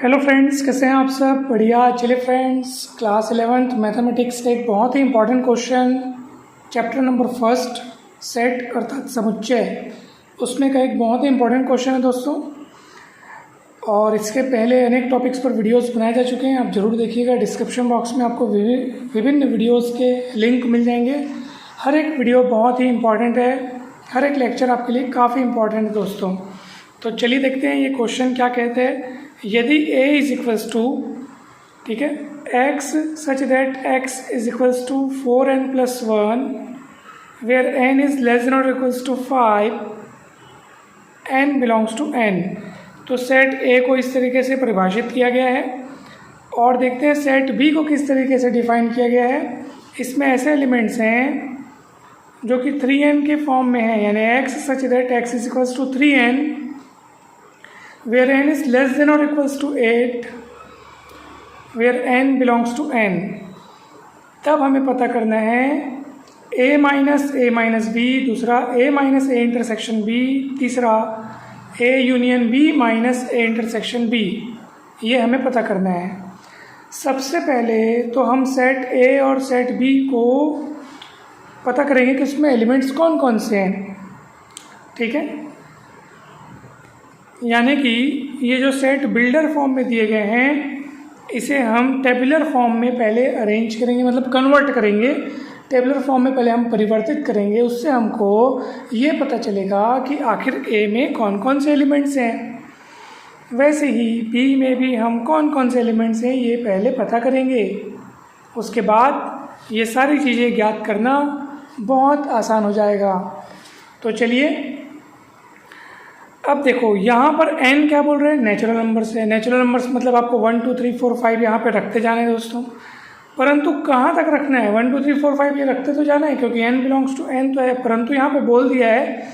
Hello friends, कैसे हैं आप सब? बढ़िया। चलिए फ्रेंड्स, क्लास 11th मैथमेटिक्स का एक बहुत ही important question chapter number first set अर्थात समुच्चय, उसमें का एक बहुत ही इंपॉर्टेंट क्वेश्चन है दोस्तों। और इसके पहले अनेक टॉपिक्स पर वीडियोस बनाए जा चुके हैं, आप ज़रूर देखिएगा। डिस्क्रिप्शन बॉक्स में आपको विभिन्न वीडियोस के लिंक मिल जाएंगे। हर एक वीडियो बहुत ही इंपॉर्टेंट है, हर एक लेक्चर आपके लिए काफ़ी इंपॉर्टेंट है दोस्तों। तो चलिए देखते हैं ये क्वेश्चन क्या कहते हैं। यदि a इज इक्वल्स टू, ठीक है, x such that x is equals to 4n plus 1 where n is less than और equals to 5, n belongs to n। तो सेट a को इस तरीके से परिभाषित किया गया है और देखते हैं सेट b को किस तरीके से डिफाइन किया गया है। इसमें ऐसे एलिमेंट्स हैं जो कि 3n के फॉर्म में है, यानी x such that x is equals to 3n where n is less than or equals to 8, where n belongs to n। तब हमें पता करना है a माइनस b, दूसरा a minus a intersection b, तीसरा a union b minus a intersection b। ये हमें पता करना है। सबसे पहले तो हम सेट a और सेट b को पता करेंगे कि उसमें एलिमेंट्स कौन कौन से हैं, ठीक है। यानी कि ये जो सेट बिल्डर फॉर्म में दिए गए हैं, इसे हम टेबुलर फॉर्म में पहले अरेंज करेंगे, मतलब कन्वर्ट करेंगे। टेबुलर फॉर्म में पहले हम परिवर्तित करेंगे, उससे हमको ये पता चलेगा कि आखिर ए में कौन कौन से एलिमेंट्स हैं। वैसे ही बी में भी हम कौन कौन से एलिमेंट्स हैं ये पहले पता करेंगे। उसके बाद ये सारी चीज़ें ज्ञात करना बहुत आसान हो जाएगा। तो चलिए अब देखो, यहाँ पर n क्या बोल रहे हैं, नेचुरल नंबर्स है। नेचुरल नंबर्स मतलब आपको 1 2 3 4 5 यहाँ पे रखते जाना है दोस्तों, परंतु कहाँ तक रखना है? 1 2 3 4 5 ये रखते तो जाना है, क्योंकि n बिलोंग्स टू n तो है। परंतु यहाँ पे बोल दिया है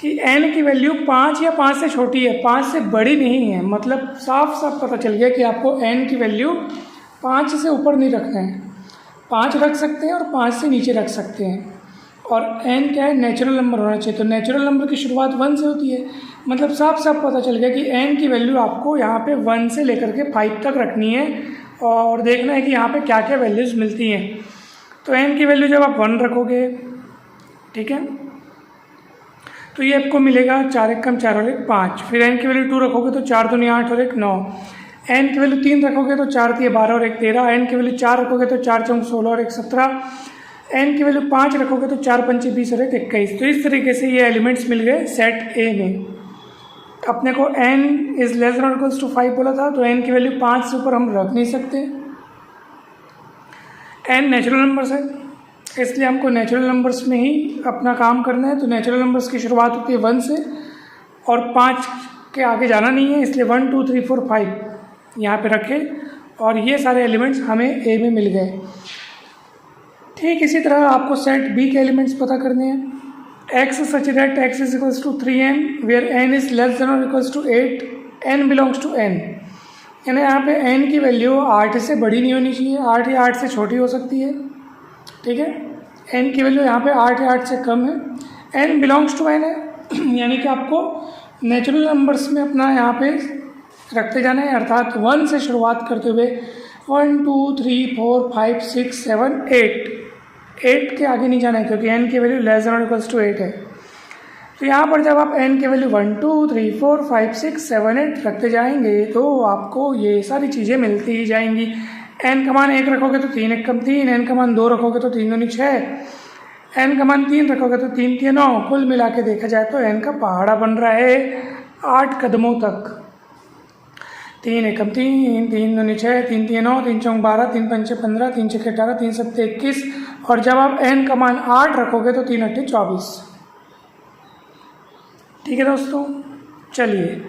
कि n की वैल्यू 5 या 5 से छोटी है, 5 से बड़ी नहीं है। मतलब साफ साफ पता चल गया कि आपको n की वैल्यू 5 से ऊपर नहीं रखना है। 5 रख सकते हैं और 5 से नीचे रख सकते हैं। और n क्या है? नेचुरल नंबर होना चाहिए। तो नेचुरल नंबर की शुरुआत 1 से होती है। मतलब साफ साफ पता चल गया कि n की वैल्यू आपको यहाँ पे 1 से लेकर के 5 तक रखनी है और देखना है कि यहाँ पे क्या क्या वैल्यूज़ मिलती हैं। तो n की वैल्यू जब आप 1 रखोगे, ठीक है, तो ये आपको मिलेगा 4 1 कम 4 और 1 5। फिर n की वैल्यू 2 रखोगे तो 4 दूनी 8 और 1 9। n की वैल्यू 3 रखोगे तो 4 3 12 और 1 13। n की वैल्यू 4 रखोगे तो 4 4 16 और 1 17। n की वैल्यू 5 रखोगे तो 4 5 20 और 1 21। तो इस तरीके से ये एलिमेंट्स मिल गए सेट ए में। अपने को n इज लेस देन और इक्वल्स टू 5 बोला था, तो n की वैल्यू 5 से ऊपर हम रख नहीं सकते। n नेचुरल नंबर्स है, इसलिए हमको नेचुरल नंबर्स में ही अपना काम करना है। तो नेचुरल नंबर्स की शुरुआत होती है 1 से और 5 के आगे जाना नहीं है, इसलिए 1 2 3 4 5 यहाँ पे रखें और ये सारे एलिमेंट्स हमें a में मिल गए। ठीक इसी तरह आपको सेट b के एलिमेंट्स पता करने हैं। x such that x is equals to 3n where n is less than और equals to 8, n belongs to n। यानी यहाँ पे n की वैल्यू 8 से बड़ी नहीं होनी चाहिए, 8 या 8 से छोटी हो सकती है, ठीक है। n की वैल्यू यहाँ पे 8 या 8 से कम है, n बिलोंग्स टू n है। यानी कि आपको नेचुरल नंबर्स में अपना यहाँ पे रखते जाना है, अर्थात 1 से शुरुआत करते हुए 1 2 3 4 5 6 7 8 के आगे नहीं जाना है, क्योंकि n की वैल्यू लेस देन और इक्वल्स टू 8 है। तो यहाँ पर जब आप n की वैल्यू 1 2 3 4 5 6 7 8 रखते जाएंगे तो आपको ये सारी चीज़ें मिलती ही जाएंगी। n का मान 1 रखोगे तो 3 1 कम 3, n का मान 2 रखोगे तो 3 दूनी 6, n का मान 3 रखोगे तो 3 3 9। कुल मिला के देखा जाए तो n का पहाड़ा बन रहा है 8 कदमों तक। 3 1 कम 3, 3 दूनी 6, 3 3 9, 3 4 12, 3 5 15, 3 6 18, 3 7 21। और जब आप n का मान 8 रखोगे तो 3 8 24। ठीक है दोस्तों, चलिए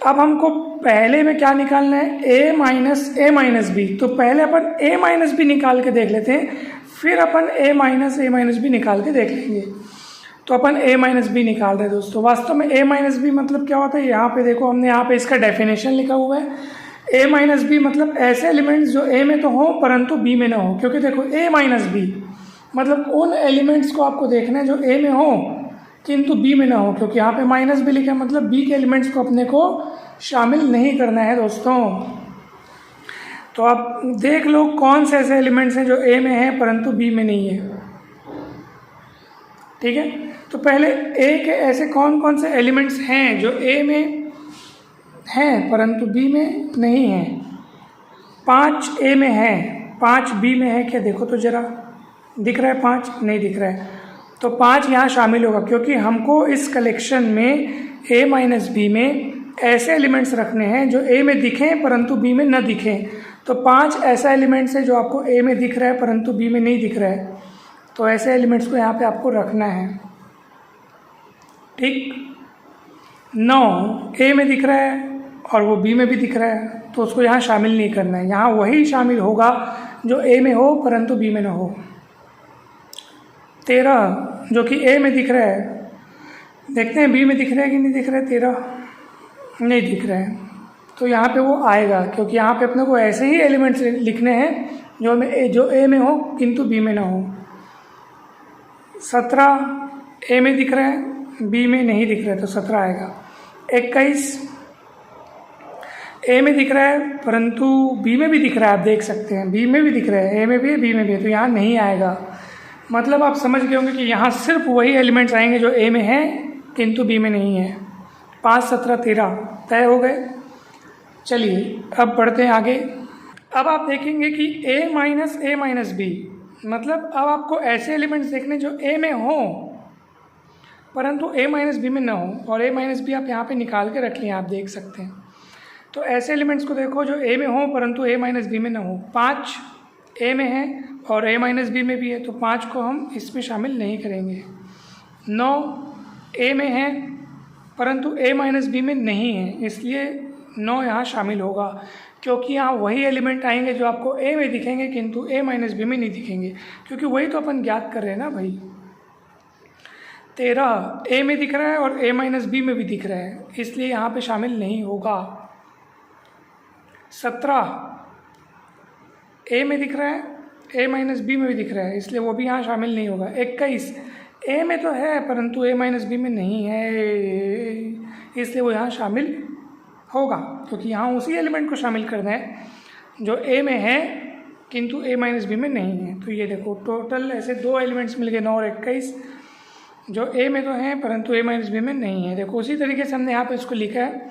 अब हमको पहले में क्या निकालना है? a minus b। तो पहले अपन a माइनस b निकाल के देख लेते हैं, फिर अपन a माइनस b निकाल के देख लेंगे। तो अपन a माइनस b निकाल रहे हैं दोस्तों। वास्तव में a माइनस b मतलब क्या होता है? यहाँ पे देखो, हमने यहाँ पे इसका डेफिनेशन लिखा हुआ है। a माइनस b मतलब ऐसे एलिमेंट्स जो a में तो हो परंतु b में ना हो। क्योंकि देखो a माइनस b मतलब उन एलिमेंट्स को आपको देखना है जो a में हो किंतु b में ना हो, क्योंकि यहाँ पे माइनस b लिखा है, मतलब b के एलिमेंट्स को अपने को शामिल नहीं करना है दोस्तों। तो आप देख लो कौन से ऐसे एलिमेंट्स हैं जो ए में हैं परंतु बी में नहीं है। ठीक है, तो पहले ए के ऐसे कौन कौन से एलिमेंट्स हैं जो ए में हैं परंतु बी में नहीं है। 5 ए में है, 5 बी में है क्या, देखो तो ज़रा, दिख रहा है 5? नहीं दिख रहा है, तो 5 यहाँ शामिल होगा क्योंकि हमको इस कलेक्शन में ए माइनस बी में ऐसे एलिमेंट्स रखने हैं जो ए में दिखें परंतु बी में न दिखें। तो 5 ऐसा एलिमेंट्स है जो आपको ए में दिख रहा है परंतु बी में नहीं दिख रहा है, तो ऐसे एलिमेंट्स को यहाँ पे आपको रखना है। ठीक, 9 ए में दिख रहा है और वो बी में भी दिख रहा है, तो उसको यहाँ शामिल नहीं करना है। यहाँ वही शामिल होगा जो ए में हो परंतु बी में ना हो। 13 जो कि ए में दिख रहा है, देखते हैं बी में दिख रहा है कि नहीं दिख रहा है। 13 नहीं दिख रहा है, तो यहाँ पे वो आएगा क्योंकि यहाँ पे अपने को ऐसे ही एलिमेंट्स लिखने हैं जो ए में हो किंतु बी में ना हो। 17 ए में दिख रहा है, बी में नहीं दिख रहा है, तो 17 आएगा। 21 ए में दिख रहा है परंतु बी में भी दिख रहा है, आप देख सकते हैं बी में भी दिख रहा है, ए में भी है बी में भी है, तो यहाँ नहीं आएगा। मतलब आप समझ गए होंगे कि यहाँ सिर्फ वही एलिमेंट्स आएंगे जो ए में हैं किंतु बी में नहीं है। 5, 17, 13 तय हो गए। चलिए अब बढ़ते हैं आगे। अब आप देखेंगे कि ए माइनस बी, मतलब अब आपको ऐसे एलिमेंट्स देखने जो ए में हो परंतु ए माइनस बी में ना हो, और ए माइनस बी आप यहाँ पे निकाल के रख लिए, आप देख सकते हैं। तो ऐसे एलिमेंट्स को देखो जो ए में हो परंतु ए माइनस बी में ना हो। 5 ए में है और ए माइनस बी में भी है, तो 5 को हम इसमें शामिल नहीं करेंगे। 9 ए में है परंतु ए माइनस बी में नहीं है, इसलिए 9 यहाँ शामिल होगा क्योंकि यहाँ वही एलिमेंट आएंगे जो आपको ए में दिखेंगे किंतु ए माइनस बी में नहीं दिखेंगे, क्योंकि वही तो अपन ज्ञात कर रहे हैं ना भाई। 13 ए में दिख रहा है और ए माइनस बी में भी दिख रहा है, इसलिए यहाँ पे शामिल नहीं होगा। 17 ए में दिख रहा है, ए माइनस बी में भी दिख रहा है, इसलिए वो भी यहाँ शामिल नहीं होगा। 21 ए में तो है परंतु ए माइनस बी में नहीं है, इसलिए वो यहाँ शामिल होगा क्योंकि यहाँ उसी एलिमेंट को शामिल करना है जो ए में है किंतु ए माइनस बी में नहीं है। तो ये देखो टोटल ऐसे 2 एलिमेंट्स मिल गए 9 और 21 जो ए में तो हैं परंतु ए माइनस बी में नहीं है। देखो उसी तरीके से हमने यहाँ पे इसको लिखा है,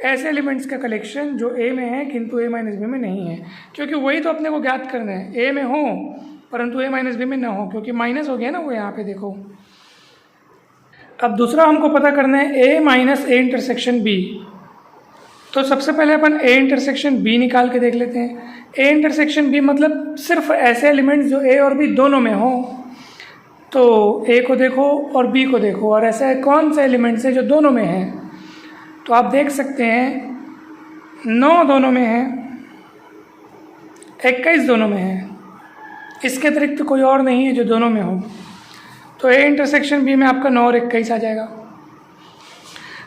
ऐसे एलिमेंट्स का कलेक्शन जो ए में है किंतु ए माइनस बी में नहीं है, क्योंकि वही तो अपने को ज्ञात करना है, ए में हो परंतु ए माइनस बी में ना हो, क्योंकि माइनस हो गया ना वो यहाँ पे देखो। अब दूसरा हमको पता करना है ए माइनस ए इंटरसेक्शन बी। तो सबसे पहले अपन ए इंटरसेक्शन बी निकाल के देख लेते हैं। ए इंटरसेक्शन बी मतलब सिर्फ ऐसे एलिमेंट्स जो ए और बी दोनों में हो, तो ए को देखो और बी को देखो, और ऐसा कौन से एलिमेंट्स हैं जो दोनों में हैं। तो आप देख सकते हैं 9 दोनों में है, 21 दोनों में है, इसके अतिरिक्त कोई और नहीं है जो दोनों में हो। तो ए इंटरसेक्शन बी में आपका 9 और 21 आ जाएगा।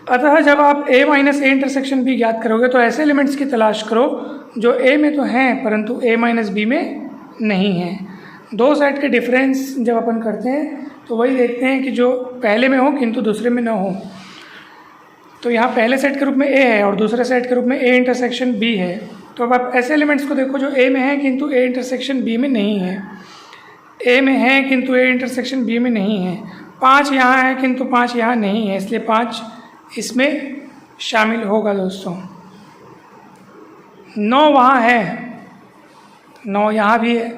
अतः जब आप ए माइनस ए इंटरसेक्शन बी ज्ञात करोगे तो ऐसे एलिमेंट्स की तलाश करो जो ए में तो हैं परंतु ए माइनस बी में नहीं हैं। 2 सेट के डिफरेंस जब अपन करते हैं तो वही देखते हैं कि जो पहले में हो किंतु दूसरे में ना हो। तो यहाँ पहले सेट के रूप में ए है और दूसरे सेट के रूप में ए इंटरसेक्शन बी है। तो अब आप ऐसे एलिमेंट्स को देखो जो ए में है किंतु ए इंटरसेक्शन बी में नहीं है, ए में है किंतु ए इंटरसेक्शन बी में नहीं है। 5 यहाँ है किंतु 5 यहाँ नहीं है, इसलिए 5 इसमें शामिल होगा दोस्तों। 9 वहाँ है, 9 यहाँ भी है,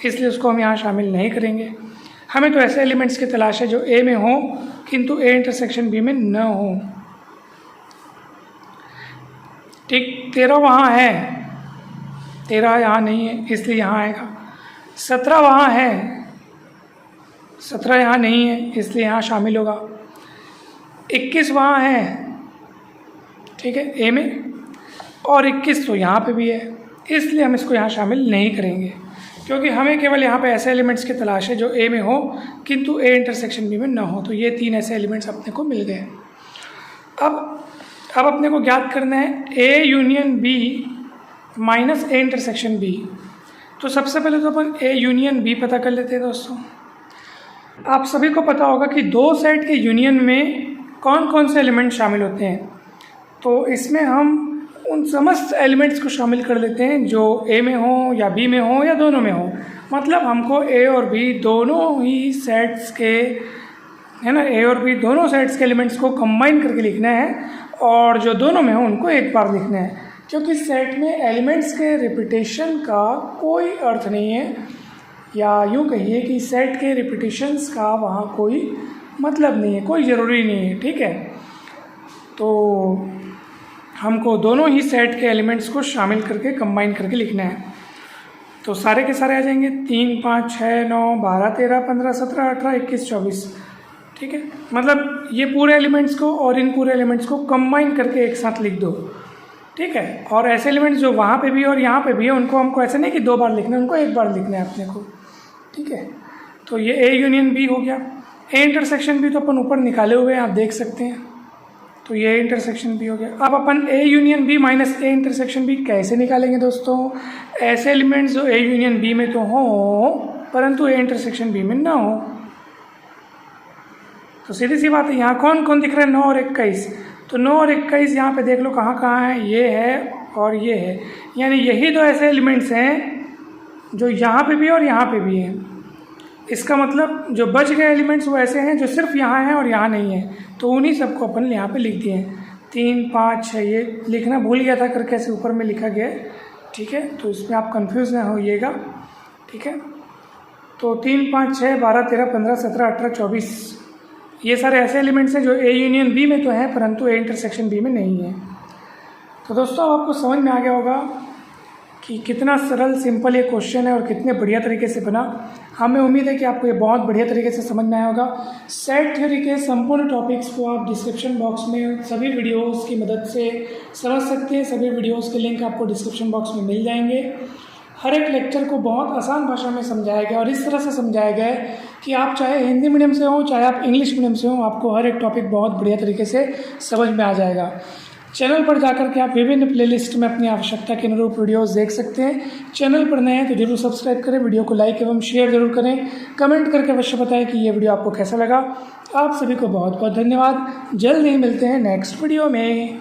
इसलिए उसको हम यहाँ शामिल नहीं करेंगे। हमें तो ऐसे एलिमेंट्स की तलाश है जो ए में हो किंतु ए इंटरसेक्शन बी में न हो। ठीक, 13 वहाँ है, 13 यहाँ नहीं है, इसलिए यहाँ आएगा। 17 वहाँ है, 17 यहाँ नहीं है, इसलिए यहाँ शामिल होगा। 21 वहाँ है, ठीक है, ए में, और 21 तो यहाँ पे भी है, इसलिए हम इसको यहाँ शामिल नहीं करेंगे, क्योंकि हमें केवल यहाँ पे ऐसे एलिमेंट्स की तलाश है जो ए में हो किंतु ए इंटरसेक्शन बी में ना हो। तो ये 3 ऐसे एलिमेंट्स अपने को मिल गए। अब अपने को ज्ञात करना है A union B minus A intersection B. तो सबसे पहले तो अपन ए यूनियन बी पता कर लेते हैं दोस्तों। आप सभी को पता होगा कि 2 सेट के यूनियन में कौन कौन से एलिमेंट शामिल होते हैं। तो इसमें हम उन समस्त एलिमेंट्स को शामिल कर लेते हैं जो ए में हो या बी में हो या दोनों में हो। मतलब हमको ए और बी दोनों ही सेट्स के, है ना, ए और बी दोनों सेट्स के एलिमेंट्स को कंबाइन करके लिखना है और जो दोनों में हो उनको एक बार लिखना है, क्योंकि सेट में एलिमेंट्स के रिपीटेशन का कोई अर्थ नहीं है, या यूँ कहिए कि सेट के रिपीटेशंस का वहाँ कोई मतलब नहीं है, कोई ज़रूरी नहीं है। ठीक है, तो हमको दोनों ही सेट के एलिमेंट्स को शामिल करके कंबाइन करके लिखना है। तो सारे के सारे आ जाएंगे 3, 5, 6, 9, 12, 13, 15, 17, 18, 21, 24। ठीक है, मतलब ये पूरे एलिमेंट्स को और इन पूरे एलिमेंट्स को कंबाइन करके एक साथ लिख दो। ठीक है, और ऐसे एलिमेंट्स जो वहाँ पे भी और यहाँ पे भी है उनको हमको ऐसे नहीं कि 2 बार लिखना है, उनको एक बार लिखना है अपने को। ठीक है, तो ये ए यूनियन बी हो गया। ए इंटरसेक्शन बी तो अपन ऊपर निकाले हुए हैं, आप देख सकते हैं, तो ये इंटरसेक्शन बी हो गया। अब अपन A union B minus A intersection B कैसे निकालेंगे दोस्तों? ऐसे एलिमेंट्स जो ए यूनियन बी में तो हो परंतु ए इंटरसेक्शन बी में ना हो। तो सीधी सी बात है, यहाँ कौन कौन दिख रहा है? 9 और 21। तो 9 और 21 यहाँ पे देख लो कहाँ कहाँ है, ये है और ये है, यानी यही दो ऐसे एलिमेंट्स हैं जो यहाँ पे भी और यहाँ पे भी हैं। इसका मतलब जो बच गए एलिमेंट्स वो ऐसे हैं जो सिर्फ यहाँ हैं और यहाँ नहीं है, तो उन्हीं सबको अपन यहाँ पे लिख दिए हैं। 3, 5, 6, ये लिखना भूल गया था करके ऐसे ऊपर में लिखा गया है। ठीक है, तो इसमें आप कंफ्यूज ना होइएगा। ठीक है, तो 3, 5, 6, 12, 13, 15, 17, 18, 24 ये सारे ऐसे एलिमेंट्स हैं जो ए यूनियन बी में तो हैं परंतु ए इंटरसेक्शन बी में नहीं है। तो दोस्तों आपको समझ में आ गया होगा कि कितना सरल सिंपल ये क्वेश्चन है और कितने बढ़िया तरीके से बना। हमें उम्मीद है कि आपको ये बहुत बढ़िया तरीके से समझ में आया होगा। सेट थ्योरी के संपूर्ण टॉपिक्स को आप डिस्क्रिप्शन बॉक्स में सभी वीडियोस की मदद से समझ सकते हैं। सभी वीडियोस के लिंक आपको डिस्क्रिप्शन बॉक्स में मिल जाएंगे। हर एक लेक्चर को बहुत आसान भाषा में समझाया गया और इस तरह से समझाया गया है कि आप चाहे हिंदी मीडियम से हो चाहे आप इंग्लिश मीडियम से हो, आपको हर एक टॉपिक बहुत बढ़िया तरीके से समझ में आ जाएगा। चैनल पर जाकर के आप विभिन्न प्लेलिस्ट में अपनी आवश्यकता के अनुरूप वीडियोस देख सकते हैं। चैनल पर नए हैं तो जरूर सब्सक्राइब करें, वीडियो को लाइक एवं शेयर जरूर करें, कमेंट करके अवश्य बताएं कि ये वीडियो आपको कैसा लगा। आप सभी को बहुत बहुत धन्यवाद। जल्द ही मिलते हैं नेक्स्ट वीडियो में।